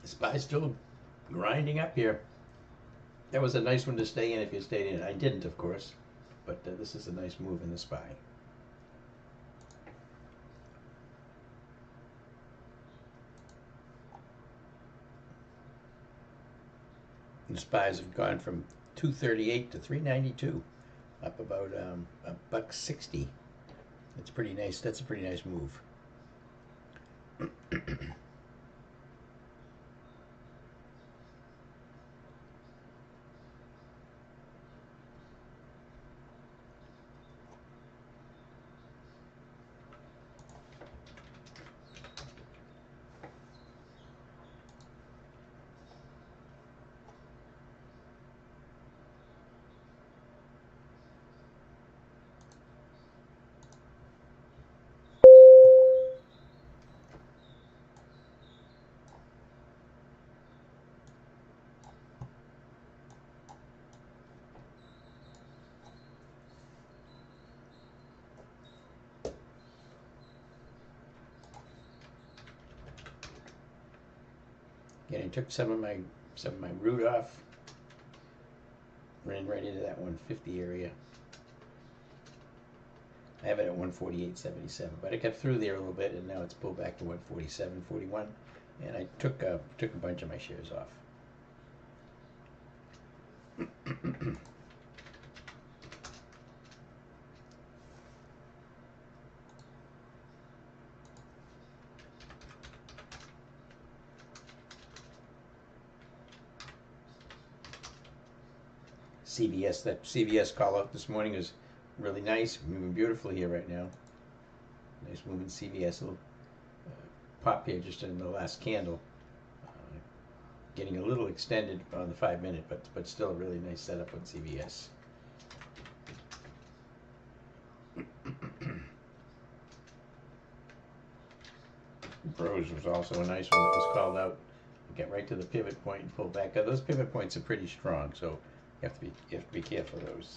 The SPY's still grinding up here. That was a nice one to stay in if you stayed in. I didn't, of course, but this is a nice move in the SPY. The SPYs have gone from 238 to 392, up about $1.60. That's pretty nice. That's a pretty nice move. Again, I took some of my root off, ran right into that 150 area. I have it at 148.77, but I got through there a little bit, and now it's pulled back to 147.41, and I took a bunch of my shares off. CVS, that CVS call out this morning is really nice, moving beautifully here right now. Nice move in CVS, a little pop here just in the last candle. Getting a little extended on the 5-minute, but still a really nice setup on CVS. Bros was also a nice one that was called out. Get right to the pivot point and pull back. Those pivot points are pretty strong, so you have to be careful of those.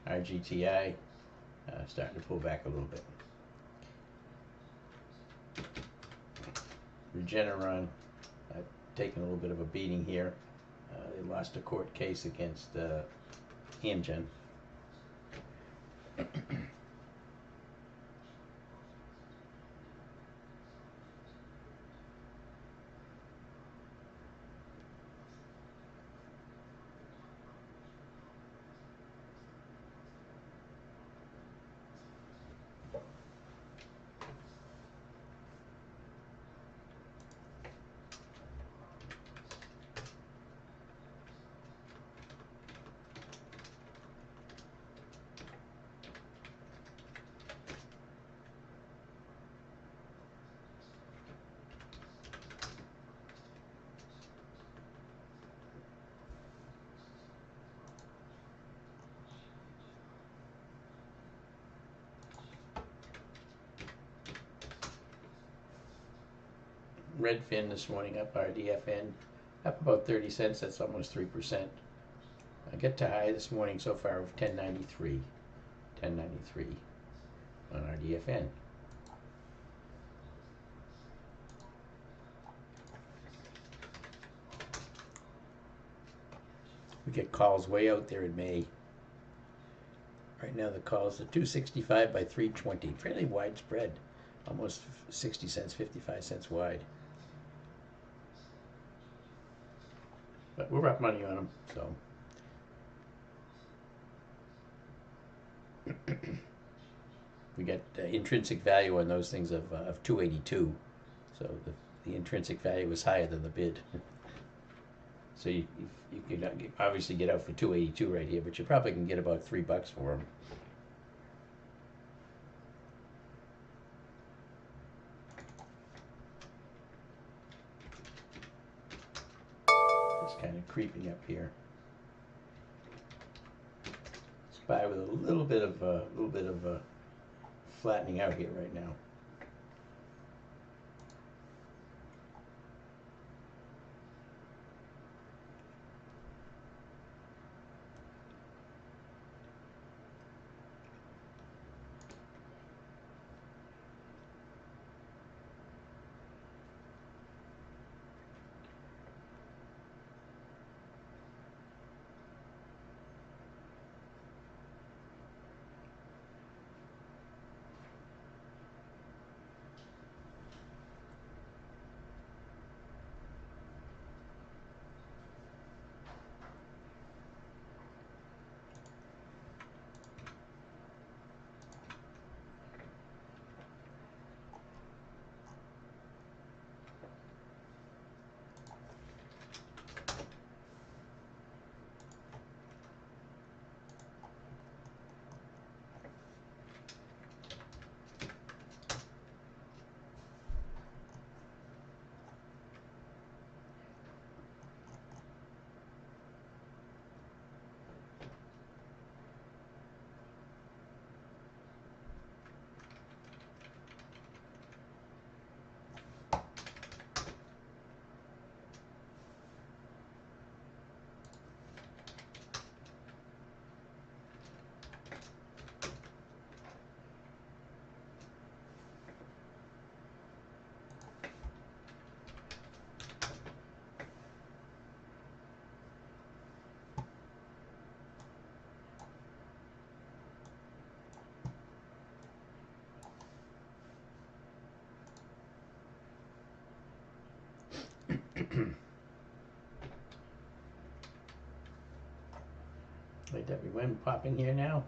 RGTI starting to pull back a little bit. Regeneron taking a little bit of a beating here. They lost a court case against Amgen. Redfin this morning up, RDFN up about 30 cents. That's almost 3%. I get to high this morning so far of 10.93 on RDFN. We get calls way out there in May. Right now the calls are 265 by 320, fairly widespread, almost 60 cents, 55 cents wide. But we're up money on them, so. We get intrinsic value on those things of 282, so the intrinsic value is higher than the bid. So you can obviously get out for 282 right here, but you probably can get about $3 for them. It's kind of creeping up here. SPY with a little bit of flattening out here right now. Let everyone pop in here now.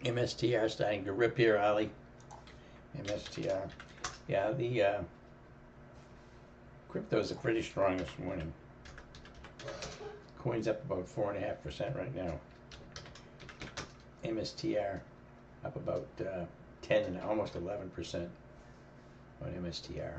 MSTR starting to rip here, Ollie. MSTR. Yeah, the cryptos are pretty strong this morning. Coin's up about 4.5% right now. MSTR up about 10 and almost 11% on MSTR.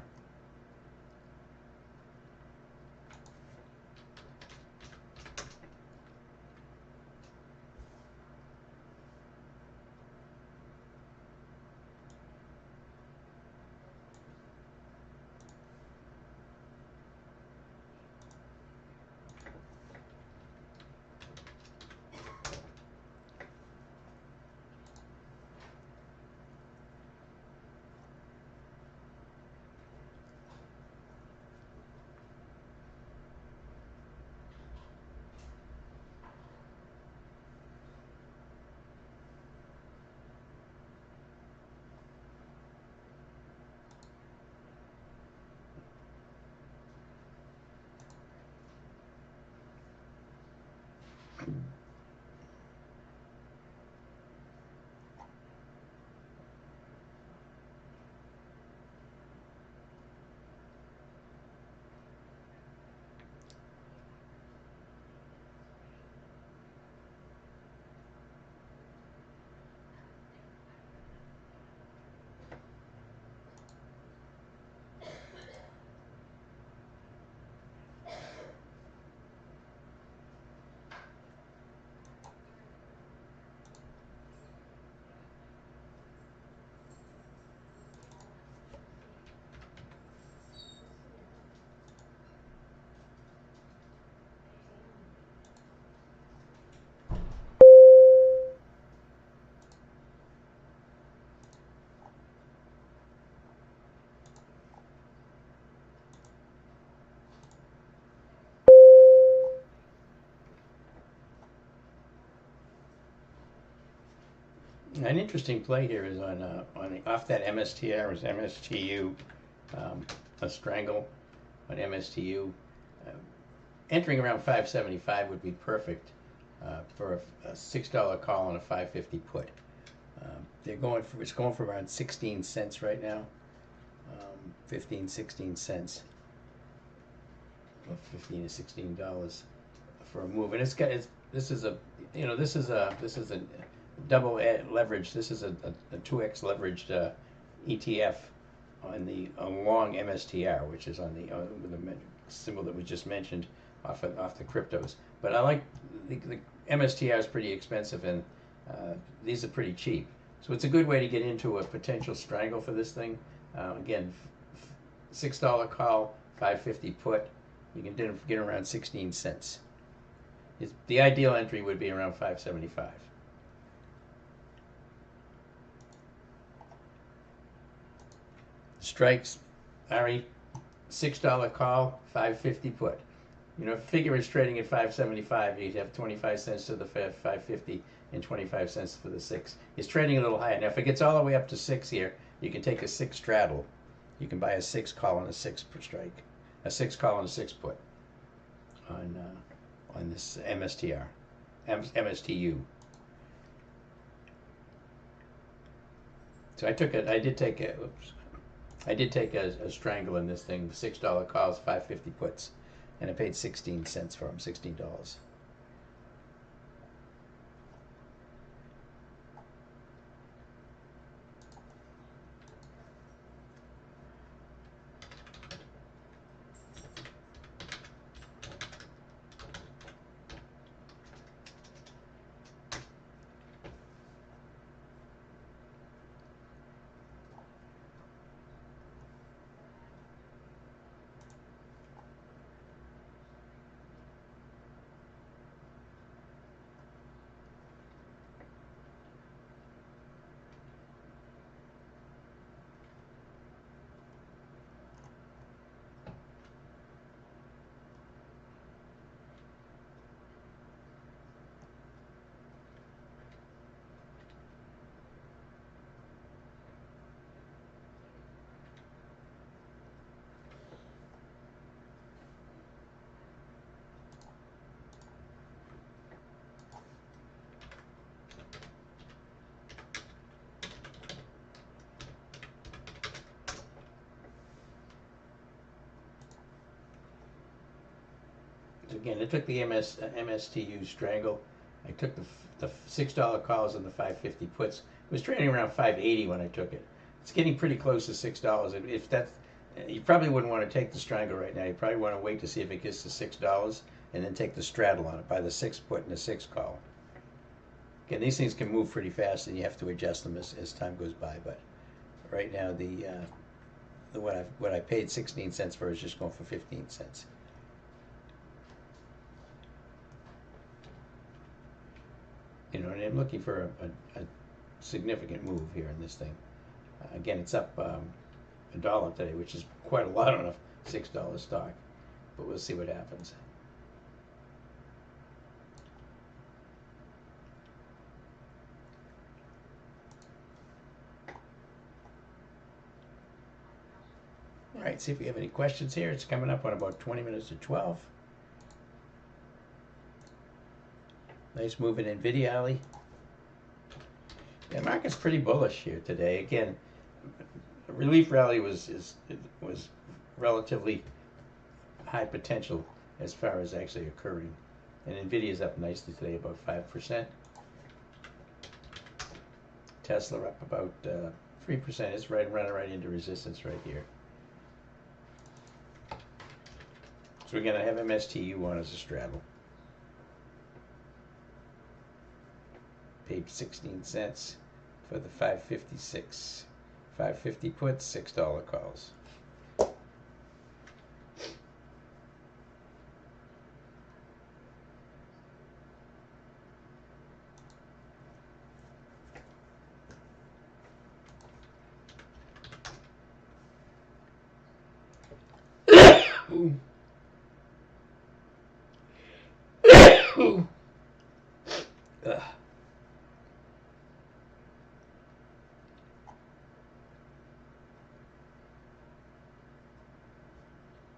An interesting play here is on off that MSTR is MSTU, a strangle on MSTU. Entering around 575 would be perfect for a $6 call on a 550 put. It's going for around 16 cents right now. 15, 16 cents, or $15 to $16 for a move. And this is a double leverage. This is a 2x leveraged ETF on the long MSTR, which is on the symbol that we just mentioned off the cryptos. But I like the MSTR is pretty expensive, and these are pretty cheap. So it's a good way to get into a potential strangle for this thing. Again, $6 call, $5.50 put. You can get around 16 cents. The ideal entry would be around $5.75. Strikes, Ari, $6 call, $5.50 put. You know, figure it's trading at $5.75. You'd have 25 cents to the $5.50 and 25 cents for the 6. It's trading a little higher. Now, if it gets all the way up to 6 here, you can take a 6 straddle. You can buy a 6 call and a 6 per strike, a 6 call and a 6 put on this MSTR, MSTU. So I did take a strangle in this thing. $6 calls, $5.50 puts, and I paid 16 cents for them, $16. Again, I took the MSTU strangle. I took the $6 calls and the $5.50 puts. It was trading around $5.80 when I took it. It's getting pretty close to $6. If that's, you probably wouldn't want to take the strangle right now. You probably want to wait to see if it gets to $6 and then take the straddle on it. Buy the 6 put and the 6 call. Again, these things can move pretty fast, and you have to adjust them as time goes by. But right now, what I paid 16 cents for is just going for 15 cents. You know, and I'm looking for a significant move here in this thing. Again, it's up $1 today, which is quite a lot on a $6 stock, but we'll see what happens. All right, see if we have any questions here. It's coming up on about 20 minutes to 12. Nice move in NVIDIA, Ali. The market's pretty bullish here today. Again, the relief rally was relatively high potential as far as actually occurring. And NVIDIA's up nicely today, about 5%. Tesla up about 3%. It's running right into resistance right here. So we're going to have MSTU on as a straddle. Paid 16 cents for the 5.56. 5.50 puts, $6 calls. Ooh. Ooh. Ugh.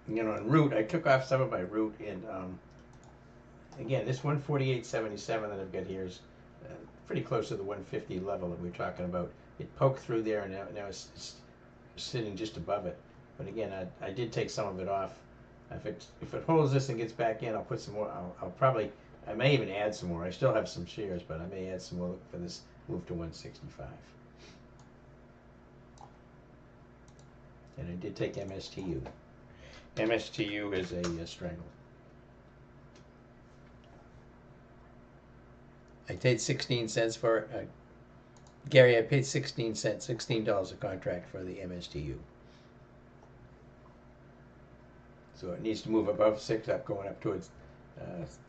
You know, in root, I took off some of my root, and again, this 148.77 that I've got here is pretty close to the 150 level that we were talking about. It poked through there, and now it's sitting just above it. But again, I did take some of it off. If it holds this and gets back in, I'll put some more. I'll probably, I may even add some more. I still have some shares, but I may add some more for this move to 165. And I did take MSTU. MSTU is a strangle. I paid 16 cents for it. Gary, I paid 16 cents, $16 a contract for the MSTU. So it needs to move above 6, going up towards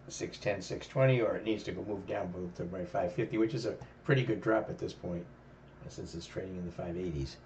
610, 620, or it needs to go move down to my 550, which is a pretty good drop at this point, since it's trading in the 580s.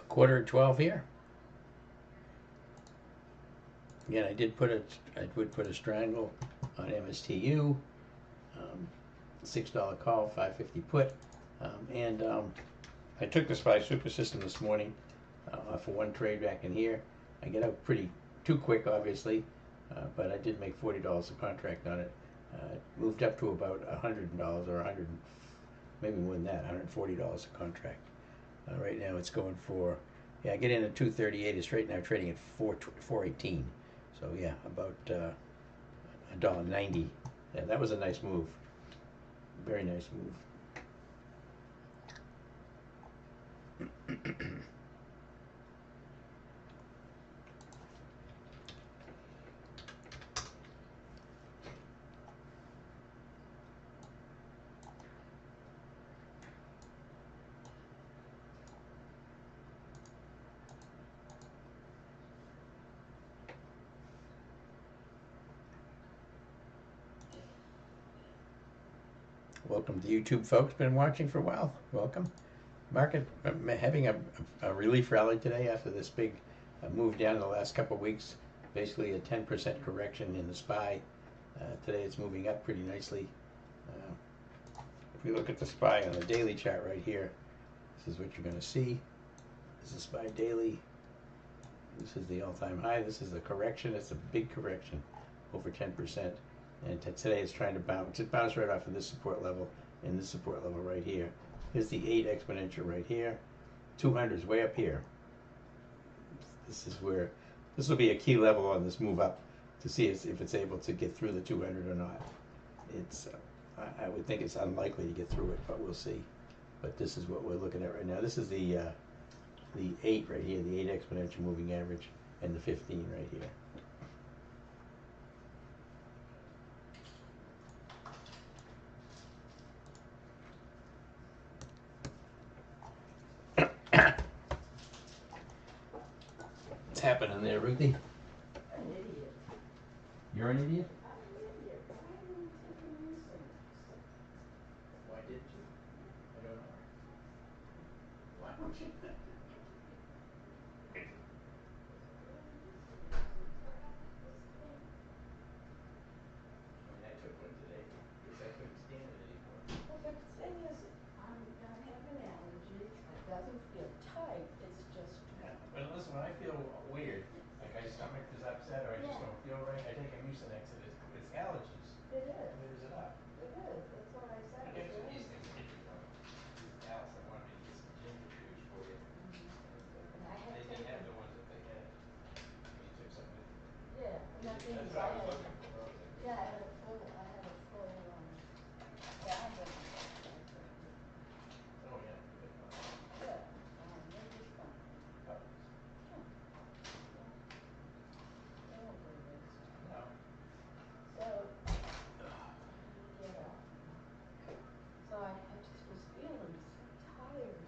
Quarter to 12 here. Again, I would put a strangle on MSTU, $6 call, 550 put, and I took the SPY Super System this morning for one trade back in here. I get out too quick, obviously, but I did make $40 a contract on it. It moved up to about $100 or 100, maybe more than that, $140 a contract. Right now it's going for, I get in at 238. It's right now trading at 418. So yeah, about $1.90. Yeah, that was a nice move. Very nice move. Welcome to YouTube, folks. Been watching for a while. Welcome. Market having a relief rally today after this big move down in the last couple of weeks. Basically a 10% correction in the SPY. Today it's moving up pretty nicely. If we look at the SPY on the daily chart right here, this is what you're going to see. This is SPY daily. This is the all-time high. This is the correction. It's a big correction, over 10%. And today it's trying to bounce. It bounced right off of this support level and this support level right here. Here's the 8 exponential right here. 200 is way up here. This is where, this will be a key level on this move up to see if it's able to get through the 200 or not. It's, I would think it's unlikely to get through it, but we'll see. But this is what we're looking at right now. This is the 8 right here, the 8 exponential moving average, and the 15 right here. What's happening there, Ruthie? I'm an idiot. You're an idiot? I'm an idiot. Why didn't you take me instant? Why didn't you? I don't know. Why don't you? I mean, I took one today because I couldn't stand it anymore. Well, but the thing is, I have an allergy. It doesn't feel tight. It's just. Yeah, but listen, when I feel weird, like my stomach is upset or I just don't feel right, I take a Mucinex and it's allergies. It is. It clears it up. It is. That's what I said. I got some of these things hidden from Allison wanted me to get some ginger juice for you. And I had They didn't have taken. the ones that they had. You took some with you. Yeah, and that means That's what I was had. looking for. I was like, Yeah, I had a full bag of it. oh yeah, good one. Yeah, they're just fun. Puppies. They won't go to waste. No. So, get up. So I just was feeling so tired lately. I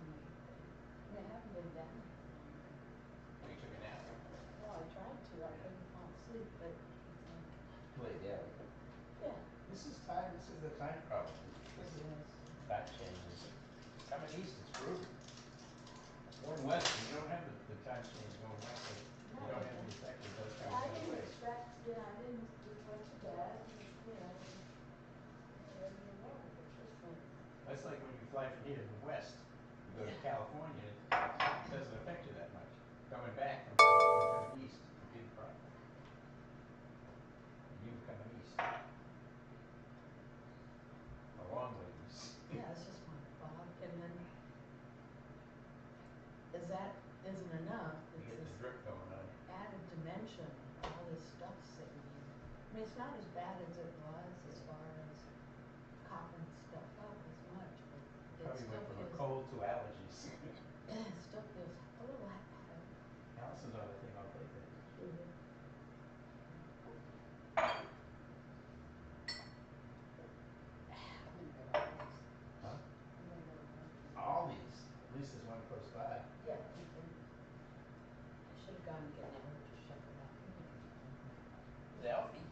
mean, I haven't been down here for long. You took a nap? Well, I tried to. I couldn't fall asleep, but it's like. Late, yeah. Yeah. This is time. This is the time problem. This It is. Time changes. Coming east, it's brutal. Going west, you don't have the time change going west. So No, you don't I have the don't. effect of those I coming the other didn't way. expect, I didn't, we went to bed, and, ready to roll, but just like. That's like when you fly from here to the west, you go to California, it doesn't affect you that much. Coming back from California coming east, it's a big problem. You coming east. A long way east. Yeah, it's just my body, and then, as that isn't enough, You it's get the this drip going on. added dimension, all this stuff sitting in. I mean, it's not as bad as it was as far as coughing stuff up as much, but it Probably still went from a feels, cold to allergies. it still feels a little heavy. Allison's on the thing all day today. Huh? All these. At least there's one close by. Yeah, okay. I should have gone and get Albert to shut it up. Is Alfie?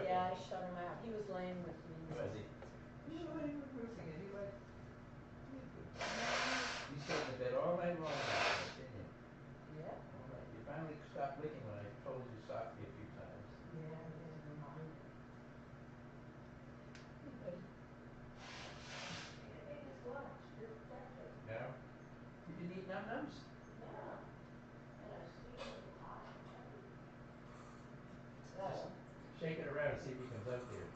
Yeah, I shut him out. He was laying with me. Was he? You were laying with Ruthie and he like, you stayed in the bed all night long last night, didn't you? Yeah. All night. You finally stopped licking when I told you softly a few times. Yeah, I didn't remind. But he ate his lunch. You're protected. No? You didn't eat num-nums? No. And I see him at the top. So, Just shake it around and see if he comes out there.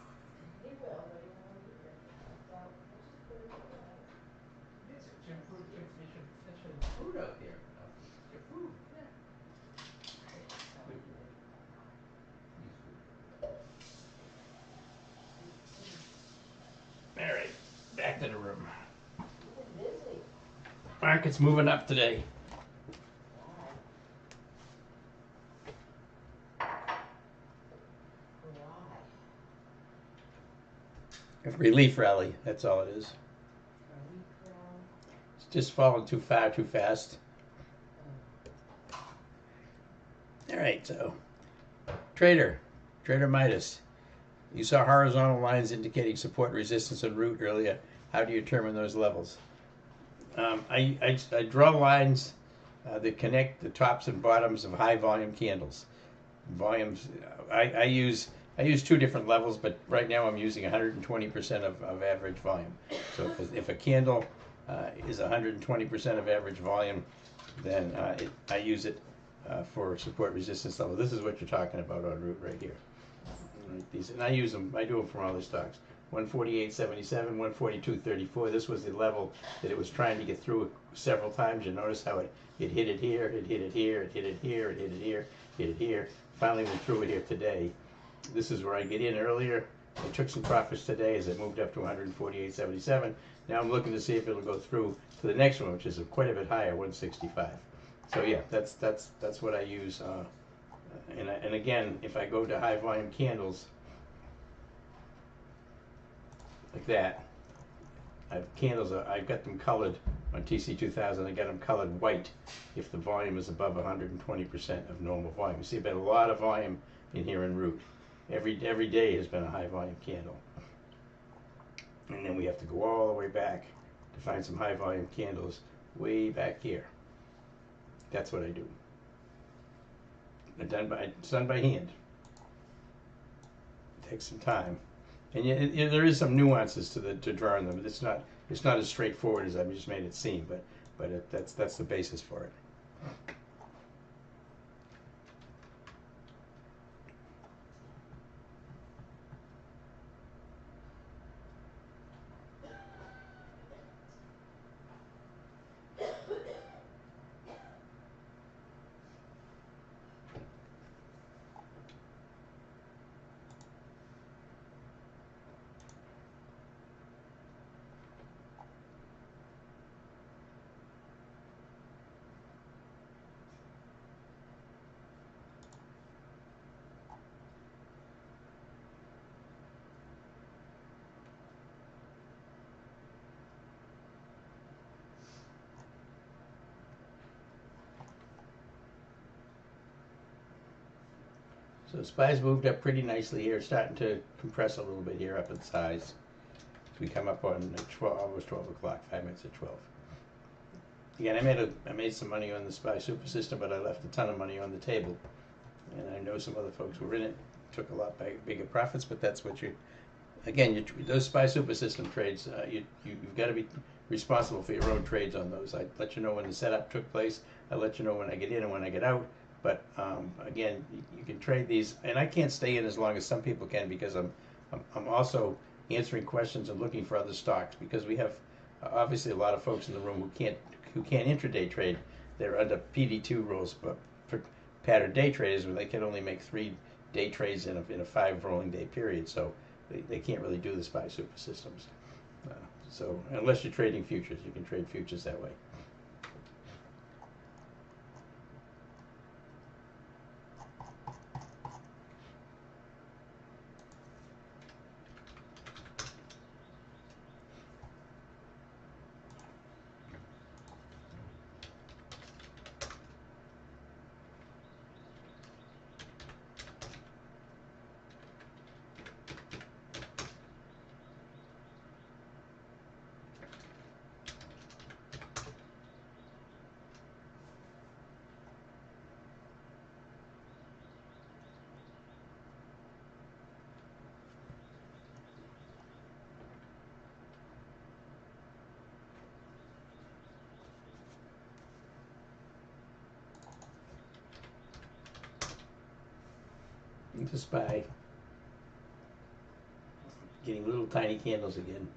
he will, but he won't eat it. So, I just put it away. Get some food. Get some food out there. Get your food. Yeah. Good boy. He's good. All right, back to the room. You've been busy. Market's moving up today. Why? A relief rally, that's all it is. It's just falling too far, too fast. All right, so Trader Midas. You saw horizontal lines indicating support and resistance en route earlier. How do you determine those levels? I draw lines that connect the tops and bottoms of high volume candles. Volumes, I use two different levels, but right now I'm using 120% of average volume. So if a candle is 120% of average volume, then I use it for support resistance level. This is what you're talking about en route right here. Right, these, and I use them. I do them from all the stocks. 148.77, 142.34. This was the level that it was trying to get through several times. You notice how it hit it here, it hit it here, it hit it here, it hit it here, hit it here. Finally went through it here today. This is where I get in earlier. I took some profits today as it moved up to 148.77. Now I'm looking to see if it'll go through to the next one, which is quite a bit higher, 165. So yeah, that's what I use. And again, if I go to high volume candles like that, I've got them colored on TC2000. I got them colored white if the volume is above 120% of normal volume. You see, I've got a lot of volume in here in root. Every day has been a high volume candle, and then we have to go all the way back to find some high volume candles way back here. That's what I do. It's done by hand. It takes some time, and yet, there is some nuances to drawing them. It's not as straightforward as I've just made it seem, but that's the basis for it. So the SPY's moved up pretty nicely here, starting to compress a little bit here up its highs. We come up on 12, almost 12 o'clock, 5 minutes at 12. Again, I made some money on the SPY super system, but I left a ton of money on the table. And I know some other folks were in it, took a lot bigger profits, but that's what those SPY super system trades, you've got to be responsible for your own trades on those. I let you know when the setup took place. I let you know when I get in and when I get out. But again, you can trade these, and I can't stay in as long as some people can because I'm also answering questions and looking for other stocks because we have obviously a lot of folks in the room who can't intraday trade. They're under PD2 rules, but for pattern day traders, where they can only make 3 day trades in a 5 rolling day period, so they can't really do the SPY super systems. So unless you're trading futures, you can trade futures that way. Into SPY, getting little tiny candles again.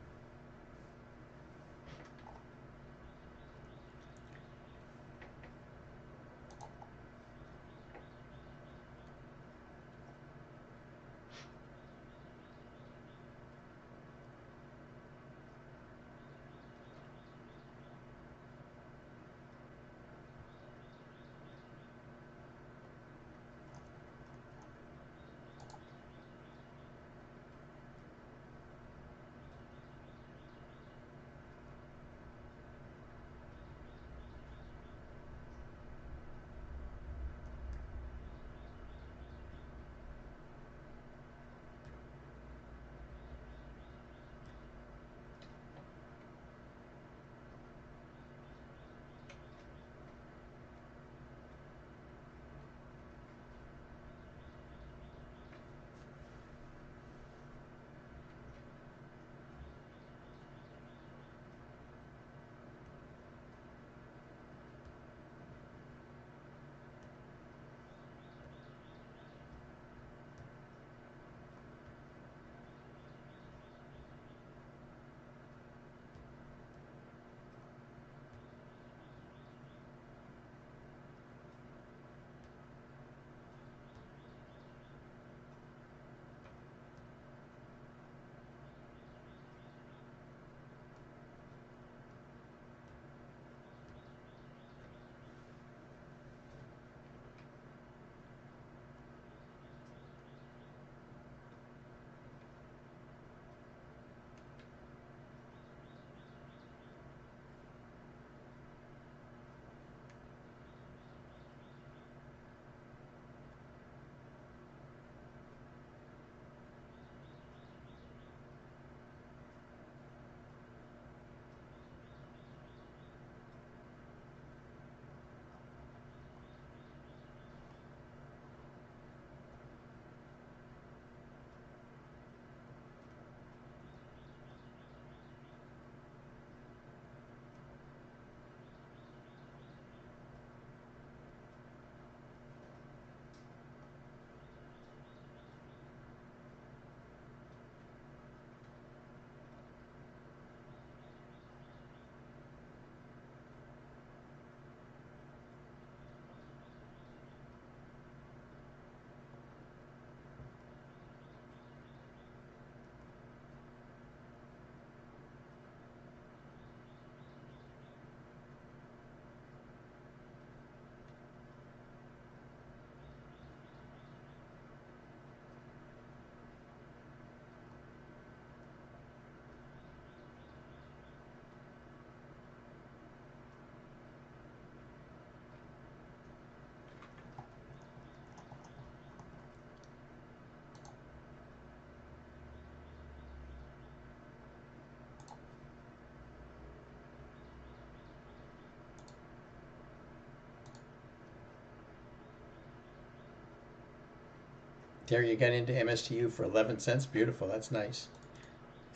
There you got into MSTU for 11 cents. Beautiful. That's nice.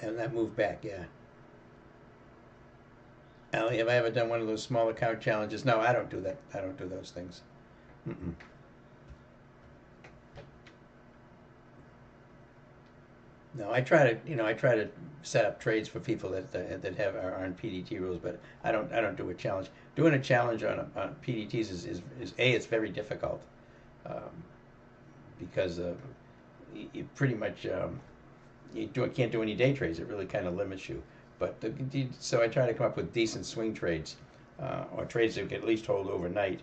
And that moved back, yeah. Allie, have I ever done one of those small account challenges? No, I don't do that. I don't do those things. Mm-mm. No, I try to set up trades for people that have are on PDT rules, but I don't do a challenge. Doing a challenge on PDTs is a it's very difficult um, because you pretty much can't do any day trades. It really kind of limits you. But so I try to come up with decent swing trades or trades that can at least hold overnight.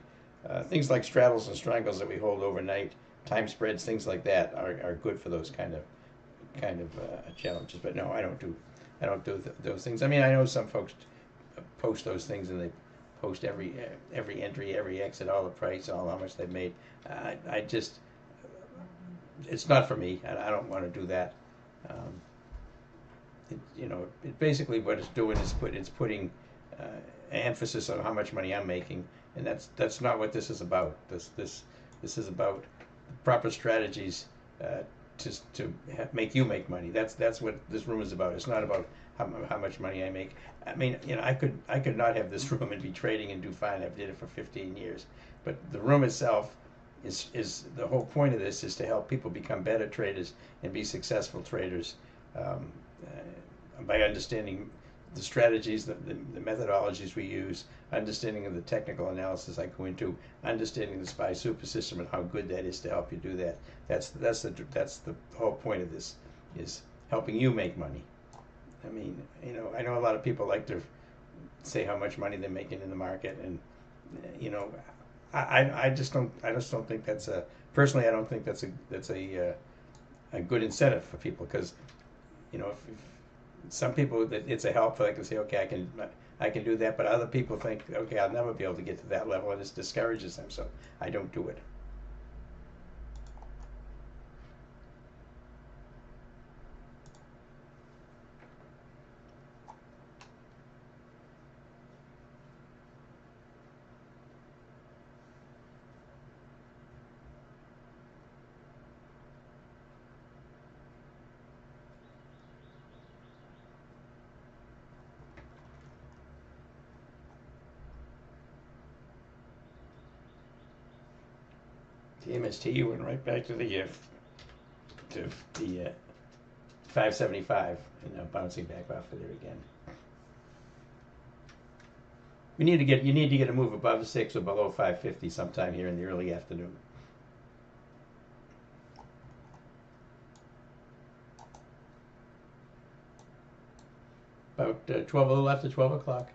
Things like straddles and strangles that we hold overnight, time spreads, things like that are good for those kind of challenges. But no, I don't do those things. I mean, I know some folks post those things and they post every entry, every exit, all the price, all how much they've made. I just it's not for me. I don't want to do that. Um, it basically what it's doing is putting emphasis on how much money I'm making, and that's not what this is about. This is about proper strategies to make you make money. That's what this room is about. It's not about how much money I make. I mean, I could not have this room and be trading and do fine. I've did it for 15 years, but the room itself is the whole point of this is to help people become better traders and be successful traders by understanding the strategies, the methodologies we use, understanding of the technical analysis I go into, understanding the SPY super system and how good that is to help you do that. That's the whole point of this is helping you make money. I mean, I know a lot of people like to say how much money they're making in the market, and I just don't think that's a personally I don't think that's a good incentive for people because if some people that it's a help. They can say, okay, I can do that, but other people think, okay, I'll never be able to get to that level, and it discourages them. So I don't do it. The MSTU went right back to the 575, and now bouncing back off of there again. You need to get a move above 6 or below 550 sometime here in the early afternoon. About 12, a little after 12 o'clock.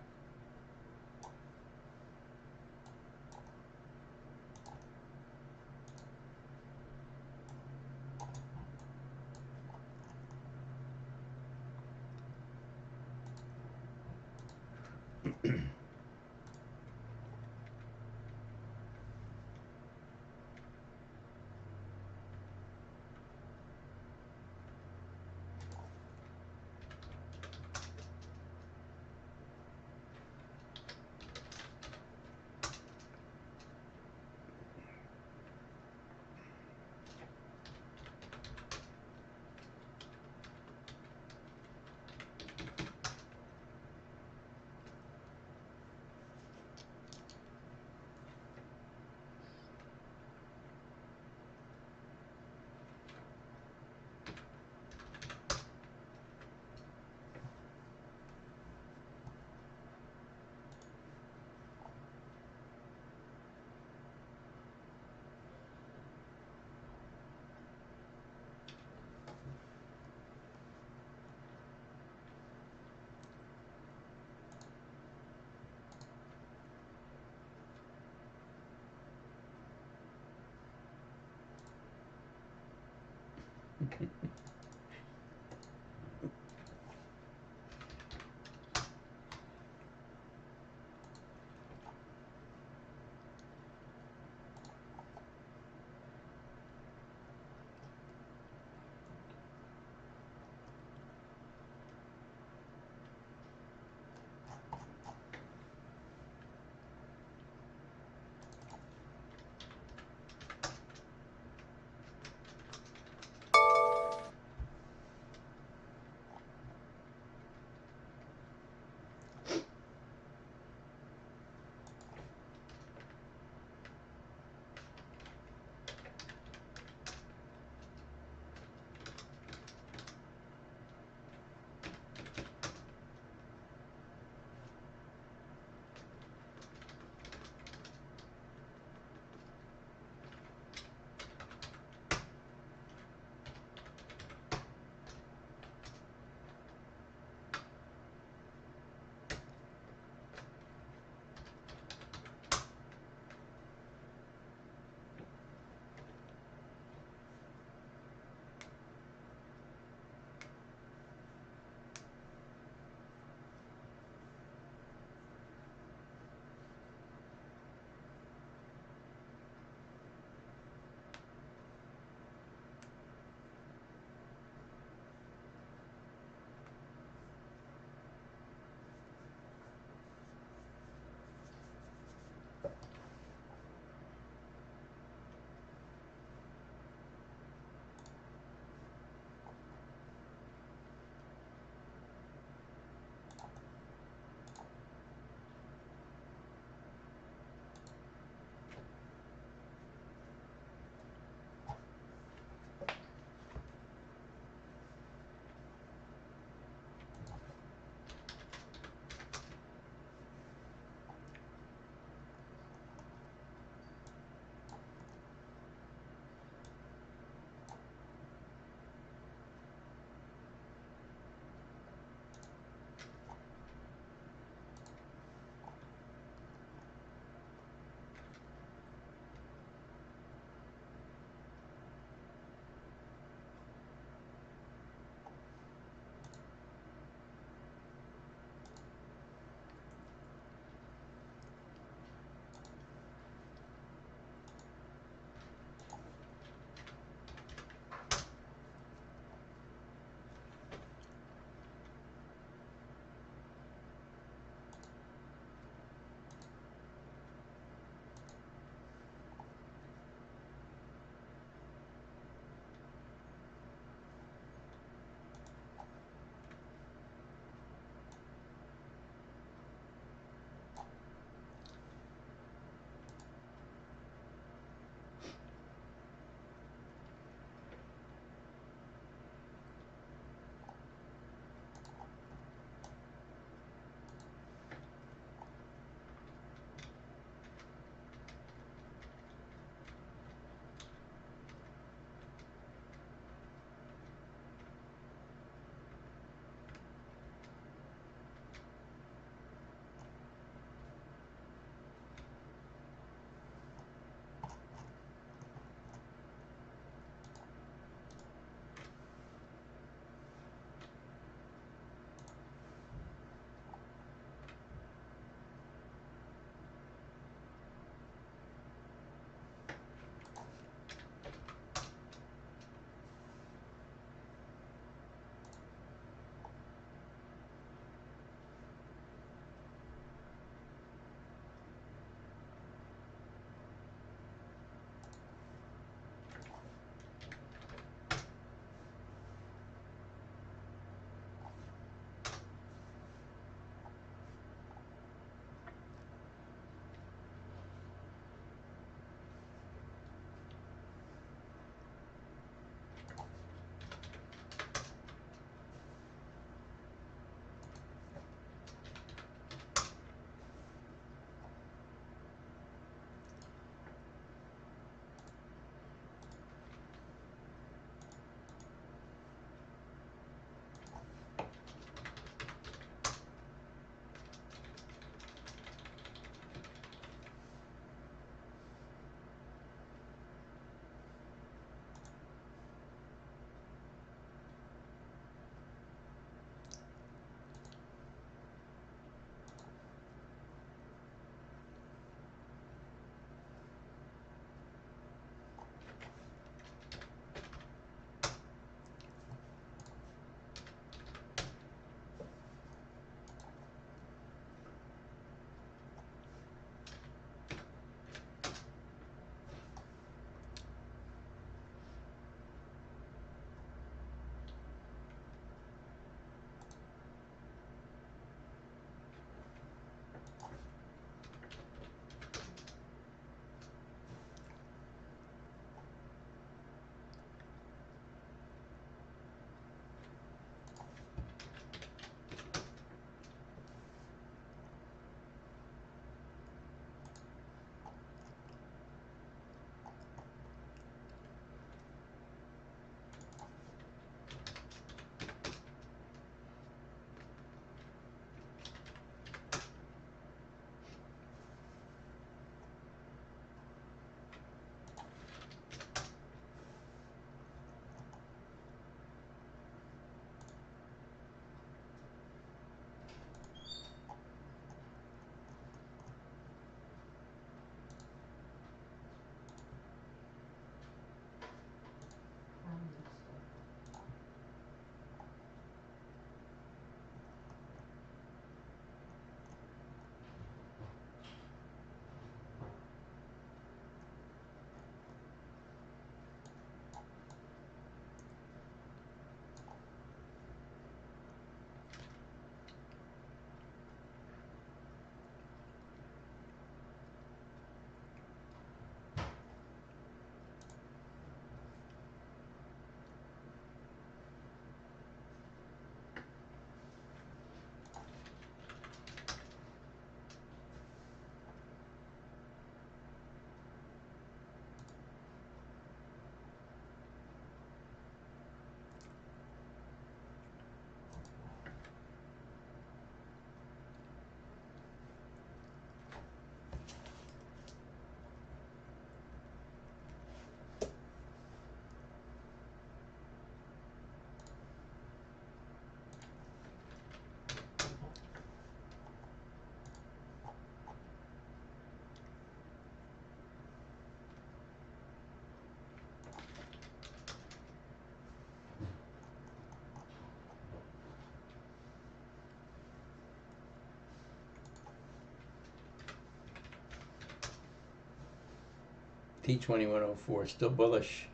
T2104 still bullish.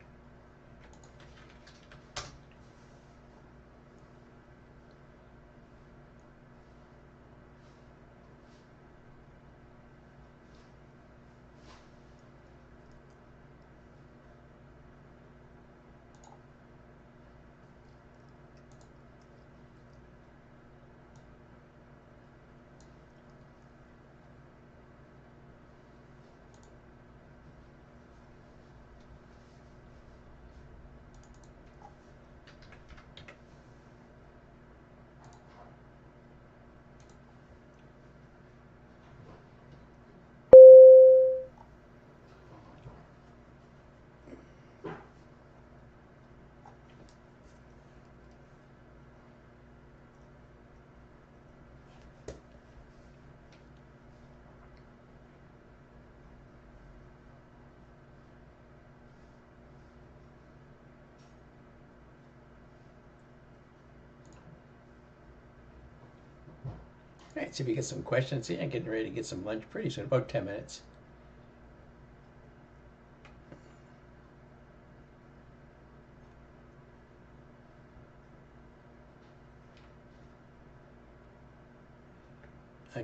All right, see if we get some questions here. I'm getting ready to get some lunch pretty soon, about 10 minutes.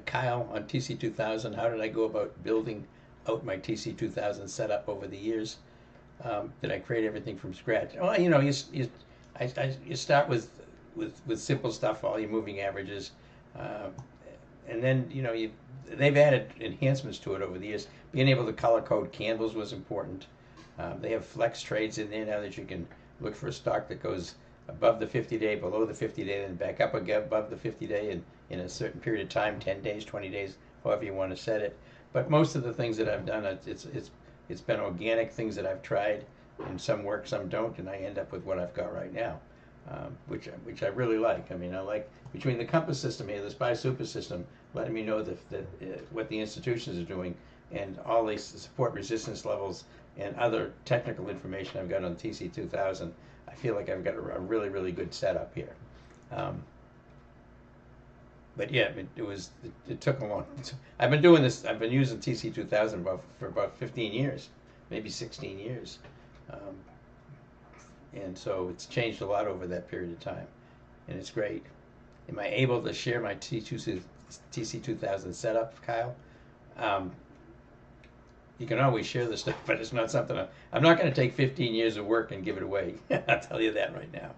Kyle on TC2000, how did I go about building out my TC2000 setup over the years? Did I create everything from scratch? Well, you know, you start with simple stuff, all your moving averages, and then they've added enhancements to it over the years. Being able to color code candles was important. They have flex trades in there now that you can look for a stock that goes above the 50-day, below the 50-day, then back up again above the 50-day in a certain period of time, 10 days, 20 days, however you want to set it. But most of the things that I've done, it's been organic things that I've tried, and some work, some don't, and I end up with what I've got right now, which I really like. I mean, I like between the compass system here, the SPY super system, letting me know what the institutions are doing, and all these support resistance levels and other technical information I've got on TC2000. I feel like I've got a really, really good setup here. But yeah, it took a long. I've been doing this. I've been using TC2000 for about 15 years, maybe 16 years, and so it's changed a lot over that period of time, and it's great. Am I able to share my TC2000 setup, Kyle? You can always share this stuff, but it's not something I'm not going to take 15 years of work and give it away. I'll tell you that right now.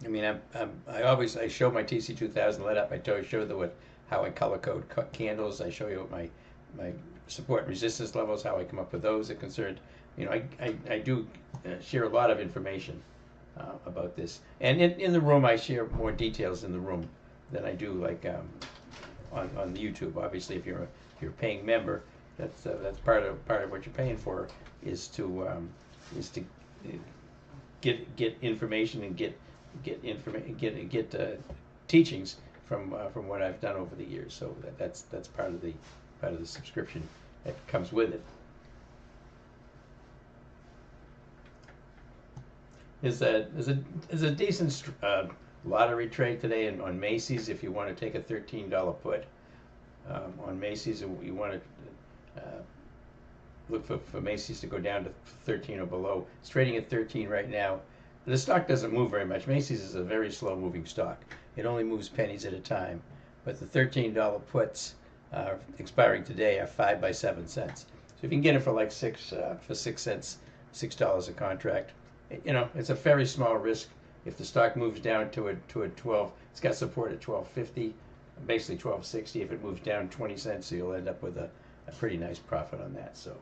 I mean, I show my TC2000 lit up. I show how I color code candles. I show you what my support and resistance levels, how I come up with those are concerned. You know, I do share a lot of information about this. And in the room, I share more details in the room than I do like on the YouTube. Obviously, if you're a paying member, that's part of what you're paying for is to get information and get teachings from what I've done over the years. So that's part of the subscription that comes with it. There's a decent lottery trade today on Macy's if you want to take a $13 put on Macy's, and you want to look for Macy's to go down to 13 or below. It's trading at 13 right now. The stock doesn't move very much. Macy's is a very slow moving stock. It only moves pennies at a time. But the $13 puts expiring today are 5 by 7 cents. So if you can get it for like 6 cents, $6 a contract, it's a very small risk. If the stock moves down to a 12, it's got support at 12.50, basically 12.60. If it moves down 20 cents, so you'll end up with a pretty nice profit on that. So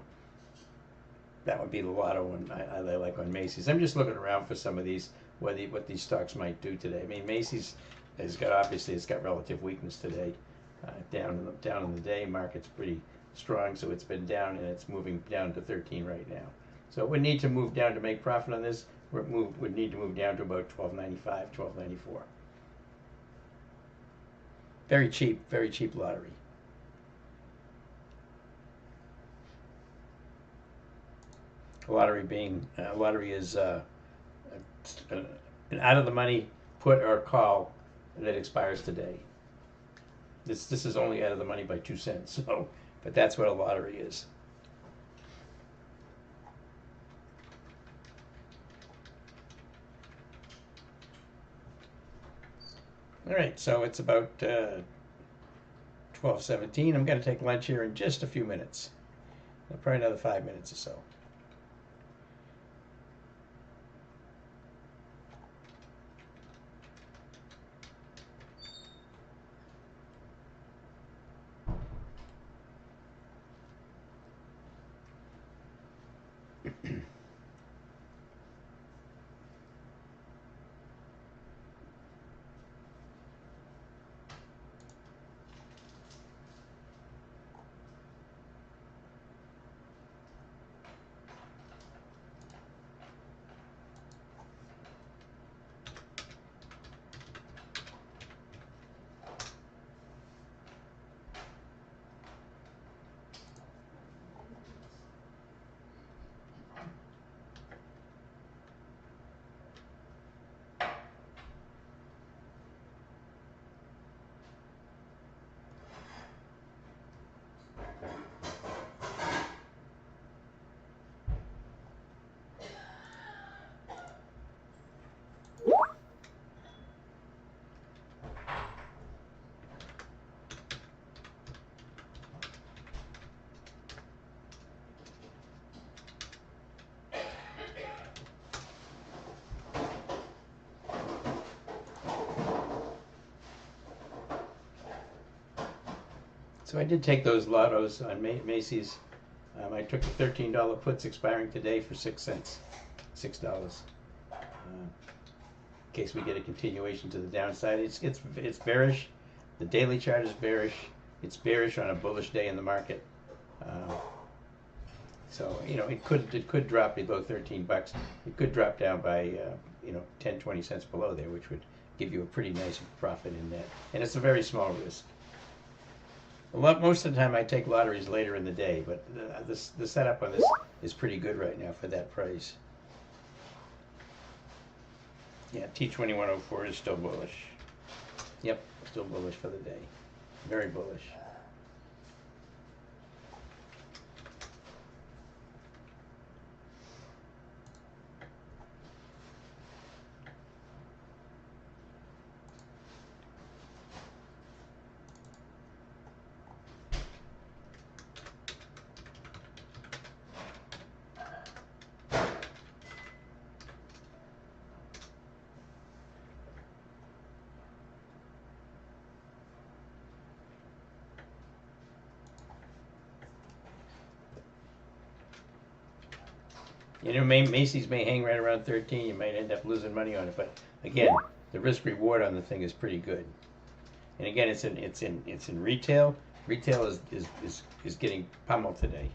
that would be the lotto one I like on Macy's. I'm just looking around for some of these, what these stocks might do today. I mean, Macy's it's got relative weakness today. Down in the day, market's pretty strong, so it's been down and it's moving down to 13 right now. So it would need to move down to make profit on this. Would need to move down to about 12.95, 12.94. Very cheap lottery. Lottery is an out of the money put or call that expires today. This is only out of the money by 2 cents. So, but that's what a lottery is. All right, so it's about 12:17. I'm going to take lunch here in just a few minutes. Probably another 5 minutes or so. So I did take those lottos on Macy's. I took the $13 puts expiring today for 6 cents, $6. In case we get a continuation to the downside, it's bearish. The daily chart is bearish. It's bearish on a bullish day in the market. So it could drop below 13 bucks. It could drop down by 10, 20 cents below there, which would give you a pretty nice profit in that. And it's a very small risk. Most of the time I take lotteries later in the day, but the setup on this is pretty good right now for that price. Yeah, T2104 is still bullish. Yep, still bullish for the day. Very bullish. Macy's may hang right around 13. You might end up losing money on it, but again, the risk reward on the thing is pretty good. And again, it's in retail. Retail is getting pummeled today.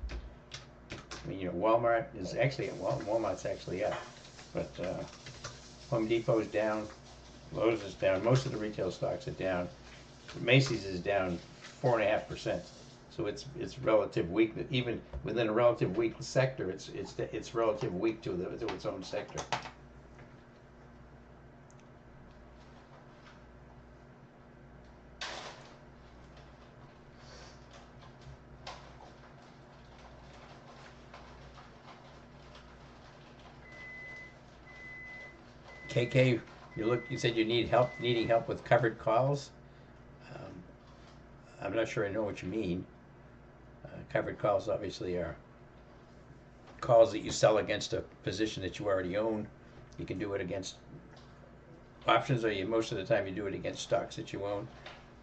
I mean, Walmart's actually up, but Home Depot's down, Lowe's is down. Most of the retail stocks are down. Macy's is down 4.5%. So it's relative weak. Even within a relative weak sector, it's relative weak to its own sector. KK, you said you needing help with covered calls. I'm not sure I know what you mean. Covered calls obviously are calls that you sell against a position that you already own. You can do it against options, or most of the time you do it against stocks that you own.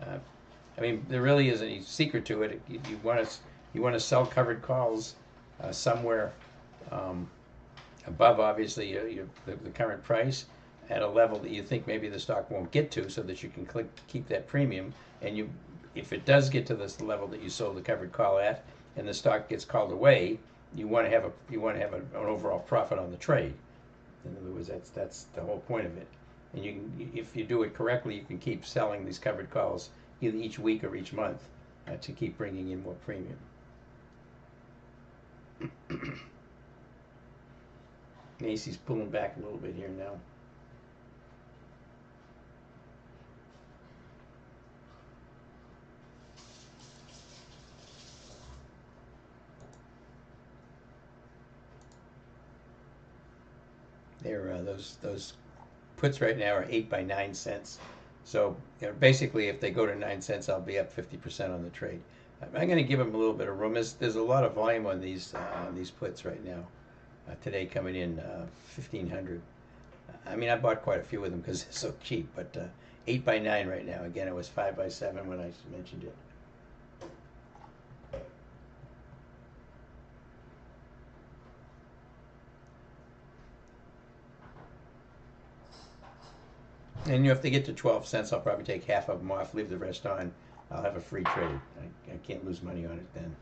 I mean, there really isn't any secret to it. You want to sell covered calls somewhere above, obviously, the current price, at a level that you think maybe the stock won't get to, so that you can keep that premium. And if it does get to this level that you sold the covered call at, and the stock gets called away, you want to have an overall profit on the trade. In other words, that's the whole point of it. And if you do it correctly, you can keep selling these covered calls either each week or each month to keep bringing in more premium. Macy's pulling back a little bit here now. They're those puts right now are 8 by 9 cents. So basically, if they go to 9 cents, I'll be up 50% on the trade. I'm going to give them a little bit of room. There's a lot of volume on these puts right now. Today coming in 1,500. I mean, I bought quite a few of them because they're so cheap. But 8 by 9 right now. Again, it was 5 by 7 when I mentioned it. And if they get to 12 cents, I'll probably take half of them off, leave the rest on. I'll have a free trade. I can't lose money on it then.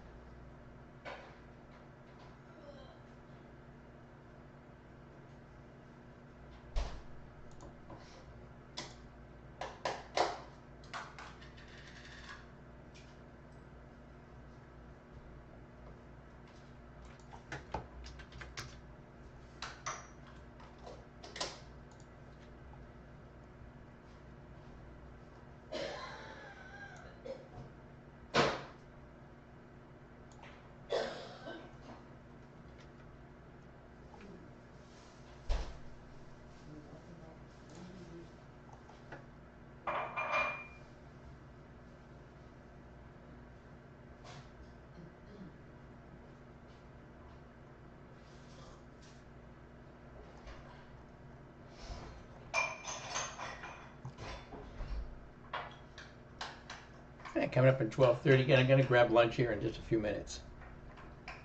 Okay, coming up at 12:30 again. I'm going to grab lunch here in just a few minutes.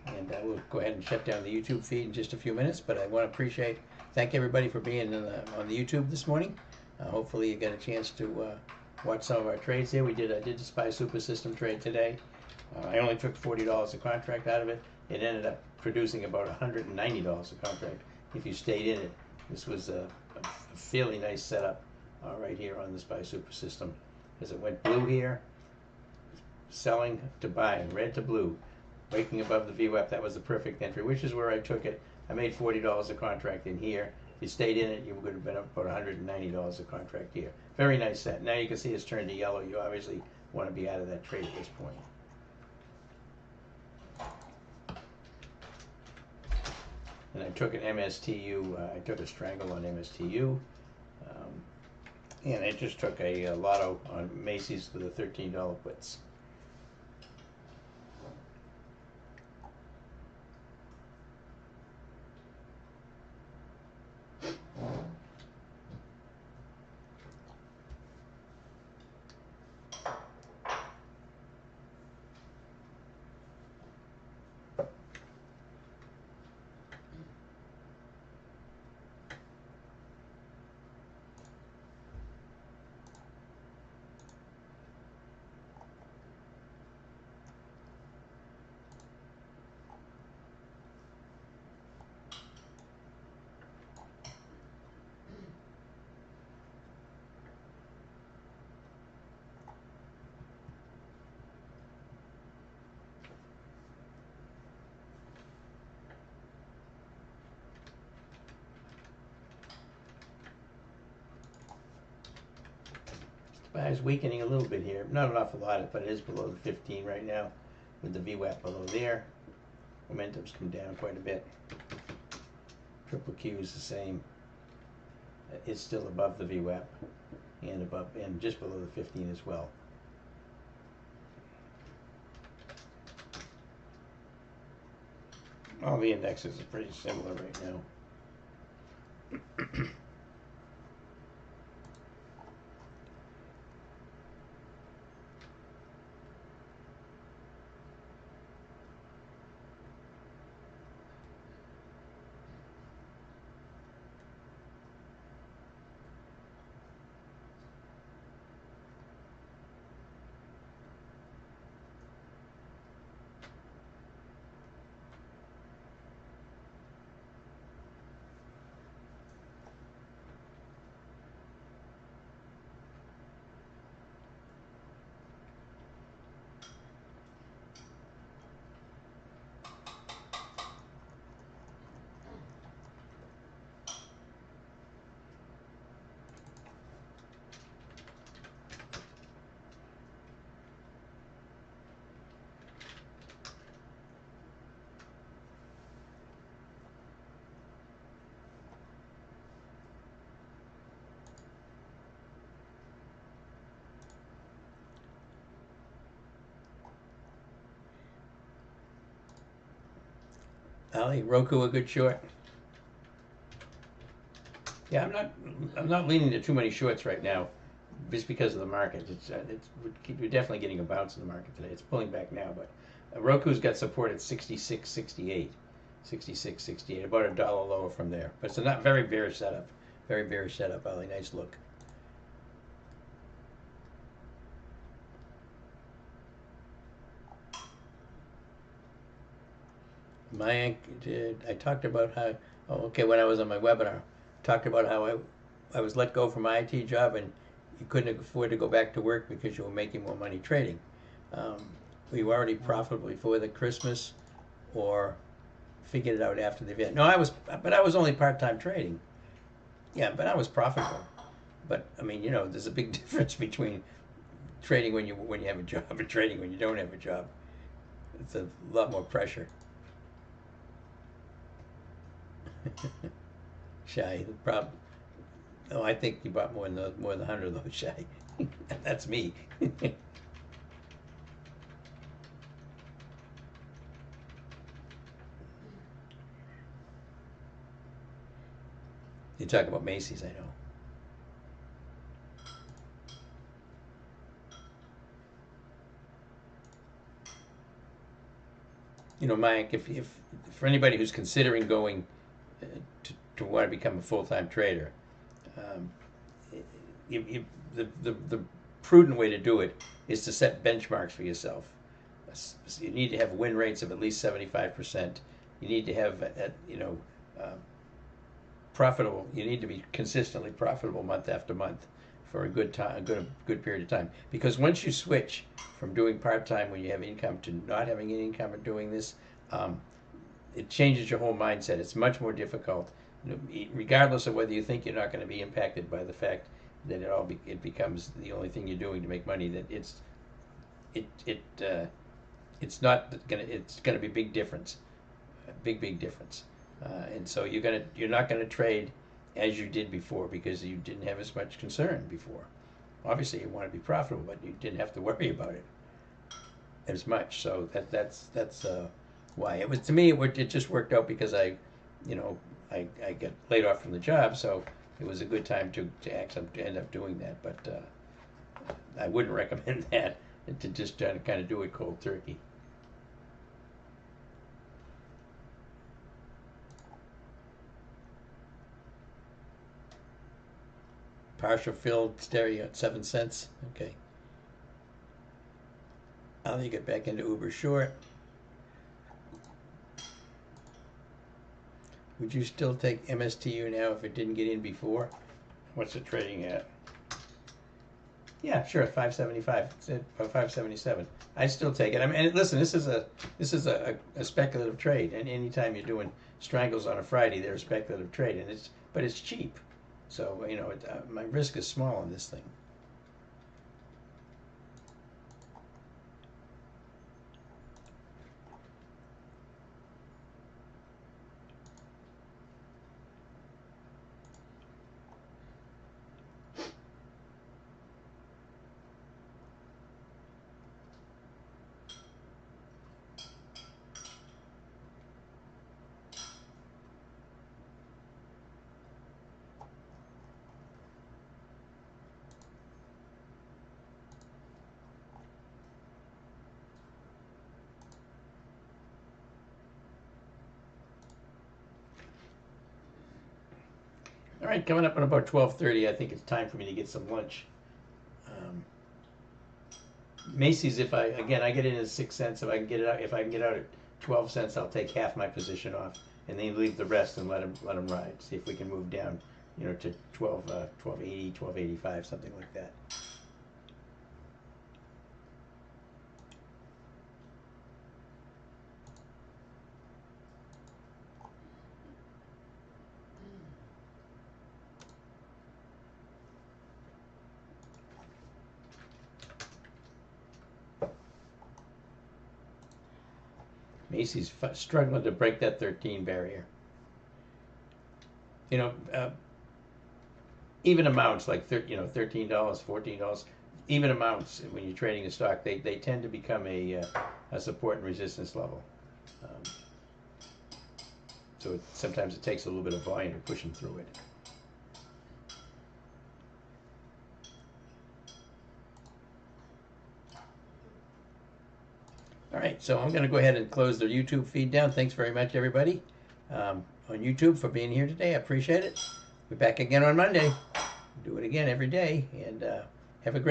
And we'll go ahead and shut down the YouTube feed in just a few minutes. But I want to thank everybody for being on the YouTube this morning. Hopefully you got a chance to watch some of our trades here. I did the SPY Super System trade today. I only took $40 a contract out of it. It ended up producing about $190 a contract if you stayed in it. This was a fairly nice setup right here on the SPY Super System. As it went blue here, selling to buying, red to blue, breaking above the VWAP. That was the perfect entry, which is where I took it. I made $40 a contract in here. If you stayed in it, you would have been up about $190 a contract here. Very nice set. Now you can see it's turned to yellow. You obviously want to be out of that trade at this point. And I took an MSTU. I took a strangle on MSTU. And I just took a lotto on Macy's for the $13 puts. SPY is weakening a little bit here. Not an awful lot, but it is below the 15 right now with the VWAP below there. Momentum's come down quite a bit. Triple Q is the same. It's still above the VWAP and just below the 15 as well. All the indexes are pretty similar right now. Ali, Roku a good short? Yeah, I'm not leaning to too many shorts right now, just because of the market. We're definitely getting a bounce in the market today. It's pulling back now, but Roku's got support at 66.68, 66.68, about $1 lower from there. But it's a not very bearish setup, very bearish setup. Ali, nice look. I talked about how, oh, okay, when I was on my webinar, talked about how I was let go from my IT job and you couldn't afford to go back to work because you were making more money trading. Were you already profitable before the Christmas or figured it out after the event? No, but I was only part-time trading. Yeah, but I was profitable. But I mean, there's a big difference between trading when you have a job and trading when you don't have a job. It's a lot more pressure. Shy, the problem. Oh, I think you bought more than 100 of those, Shy. That's me. You talk about Macy's, I know. Mike, if for anybody who's considering going to want to become a full-time trader, um, the prudent way to do it is to set benchmarks for yourself. You need to have win rates of at least 75%. You need to have, profitable. You need to be consistently profitable month after month for a good time, a good period of time. Because once you switch from doing part-time when you have income to not having any income and doing this, it changes your whole mindset. It's much more difficult, regardless of whether you think you're not going to be impacted by the fact that it becomes the only thing you're doing to make money. That it's not gonna. It's gonna be a big difference, a big difference. And so you're not gonna trade as you did before because you didn't have as much concern before. Obviously, you want to be profitable, but you didn't have to worry about it as much. So that's why it was, to me. It just worked out because I got laid off from the job, so it was a good time to end up doing that. But I wouldn't recommend that, to just kind of do it cold turkey. Partial filled stereo at 7 cents. Okay. I'll need to get back into Uber short. Would you still take MSTU now if it didn't get in before? What's it trading at? Yeah, sure, 575. It's at 577. I'd still take it. I mean, and listen, this is a speculative trade, and anytime you're doing strangles on a Friday, they're a speculative trade, and it's cheap. So my risk is small on this thing. All right, coming up at about 12:30, I think it's time for me to get some lunch. Macy's, if I get in at 6 cents, if I can get out at 12 cents, I'll take half my position off, and then leave the rest and let them ride. See if we can move down, to 12.80, 12.85, something like that. Macy's struggling to break that 13 barrier. Even amounts like $13, $14, even amounts when you're trading a stock, they tend to become a support and resistance level. So sometimes it takes a little bit of volume to push them through it. All right, so I'm going to go ahead and close the YouTube feed down. Thanks very much, everybody, on YouTube for being here today. I appreciate it. We're back again on Monday. Do it again every day, and have a great